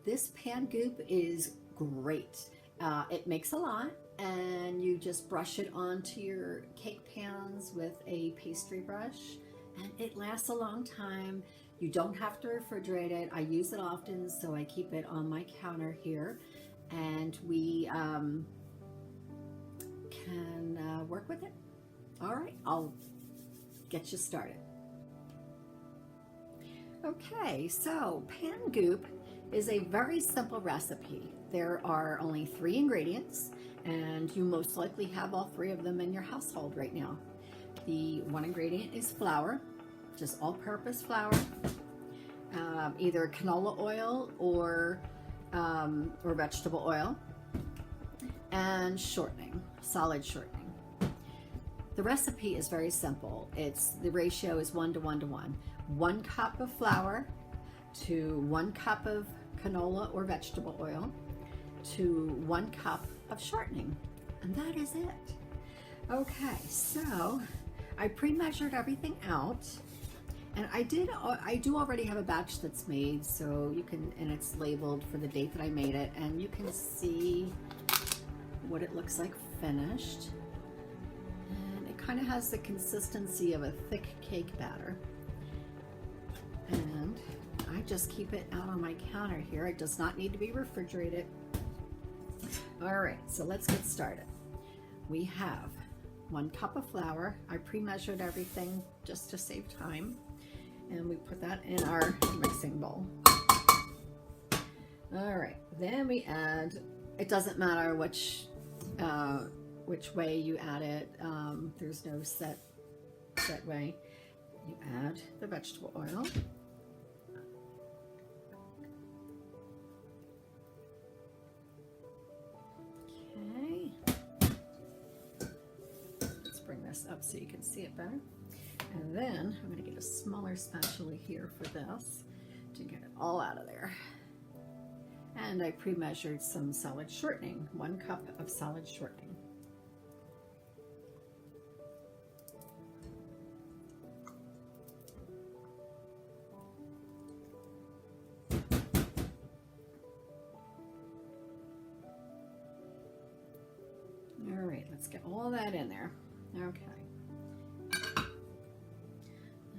This Pan Goop is great. It makes a lot, and you just brush it onto your cake pans with a pastry brush, and it lasts a long time. You don't have to refrigerate it. I use it often, so I keep it on my counter here, and we can work with it. All right, I'll get you started. Okay, so Pan Goop is a very simple recipe. There are only 3 ingredients, and you most likely have all 3 of them in your household right now. The one ingredient is flour, just all-purpose flour, either canola oil or vegetable oil, and shortening, solid shortening. The recipe is very simple. The ratio is 1 to 1 to 1. 1 cup of flour to 1 cup of canola or vegetable oil to 1 cup of shortening, and that is it. Okay, so I pre-measured everything out, and I do already have a batch that's made, so you can, and it's labeled for the date that I made it, and you can see what it looks like finished, and it kind of has the consistency of a thick cake batter. And I just keep it out on my counter here. It does not need to be refrigerated. All right, so let's get started. We have 1 cup of flour. I pre-measured everything just to save time. And we put that in our mixing bowl. All right, then we add, it doesn't matter which way you add it. There's no set way. You add the vegetable oil. Up so you can see it better. And then I'm going to get a smaller spatula here for this to get it all out of there. And I pre-measured some solid shortening, 1 cup of solid shortening. All right, let's get all that in there. Okay.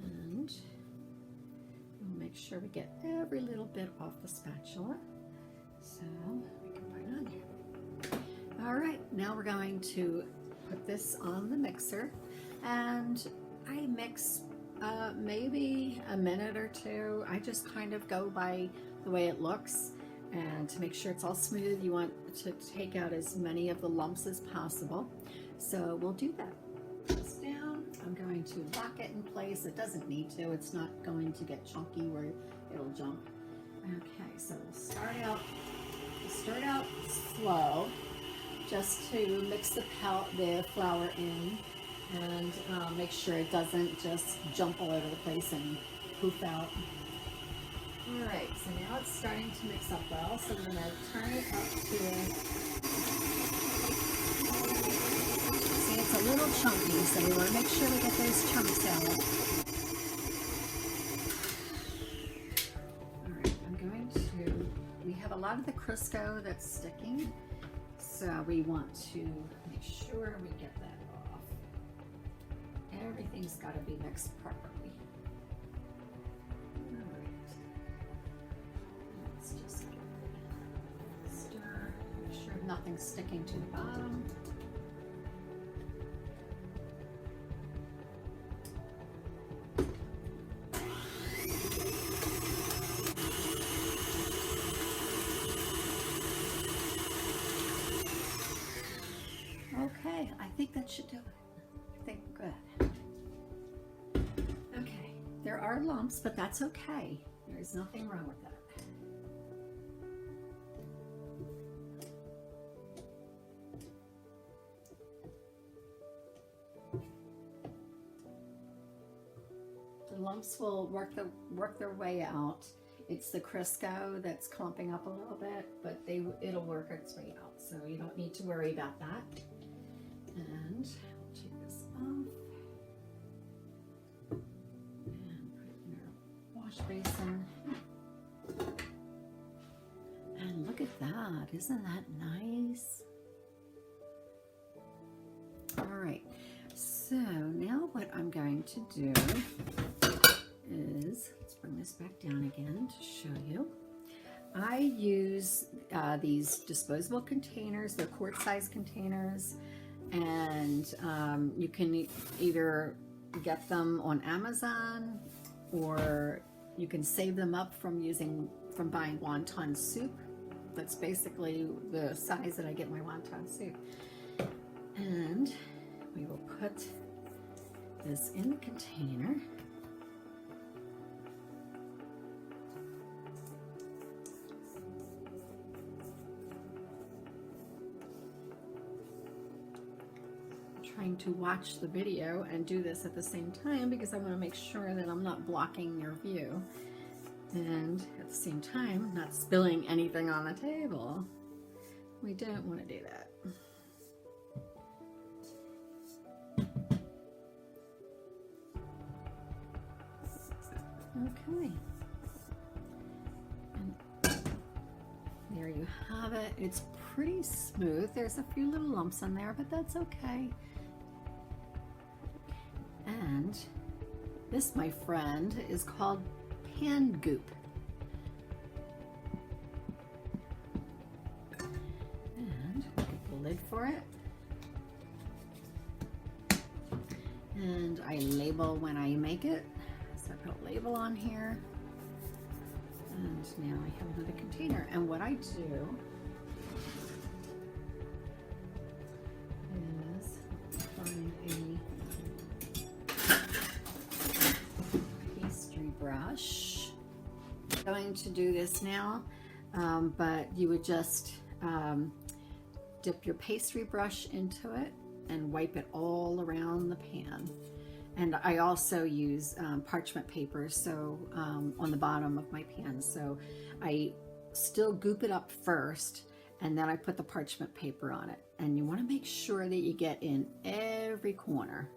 And we'll make sure we get every little bit off the spatula so we can put it on here. All right, now we're going to put this on the mixer, and I mix maybe a minute or 2. I just kind of go by the way it looks, and to make sure it's all smooth, you want to take out as many of the lumps as possible. So we'll do that. This down. I'm going to lock it in place. It doesn't need to. It's not going to get chunky where it'll jump. Okay, so we'll start out slow, just to mix the flour in, and make sure it doesn't just jump all over the place and poof out. All right, so now it's starting to mix up well. So we're going to turn it up to it's a little chunky, so we want to make sure we get those chunks out. All right, we have a lot of the Crisco that's sticking, so we want to make sure we get that off. Everything's got to be mixed properly. All right, let's just stir, make sure nothing's sticking to the bottom. Okay, I think that should do it. I think we're good. Okay, there are lumps, but that's okay. There's nothing wrong with that. The lumps will work their way out. It's the Crisco that's clumping up a little bit, but it'll work its way out, so you don't need to worry about that. And we'll take this off and put it in our wash basin. that. Isn't that nice? All right, so now what I'm going to do is, let's bring this back down again to show you. I use these disposable containers. They're quart-size containers, and you can either get them on Amazon, or you can save them up from buying wonton soup. That's basically the size that I get my wonton soup. And we will put this in the container. Trying to watch the video and do this at the same time because I want to make sure that I'm not blocking your view, and at the same time not spilling anything on the table. We don't want to do that. Okay, and there you have it. It's pretty smooth. There's a few little lumps in there, but that's okay. And this, my friend, is called Pan Goop. And we'll get the lid for it. And I label when I make it. So I put a label on here. And now I have another container. And what I do is find a pastry brush. I'm going to do this now, but you would just dip your pastry brush into it and wipe it all around the pan. And I also use parchment paper, so on the bottom of my pan. So I still goop it up first, and then I put the parchment paper on it. And you want to make sure that you get in every corner.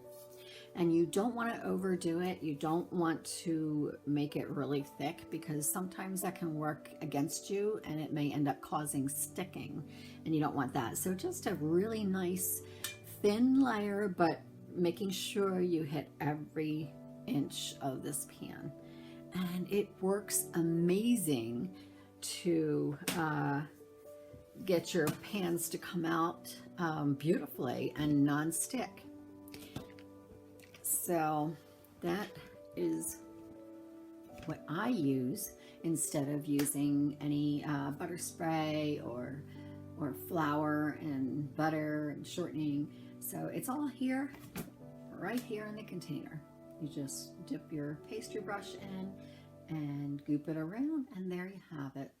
And you don't want to overdo it. You don't want to make it really thick, because sometimes that can work against you and it may end up causing sticking, and you don't want that. So just a really nice thin layer, but making sure you hit every inch of this pan. And it works amazing to get your pans to come out beautifully and non-stick. So that is what I use instead of using any butter spray or flour and butter and shortening. So it's all here, right here in the container. You just dip your pastry brush in and goop it around, and there you have it.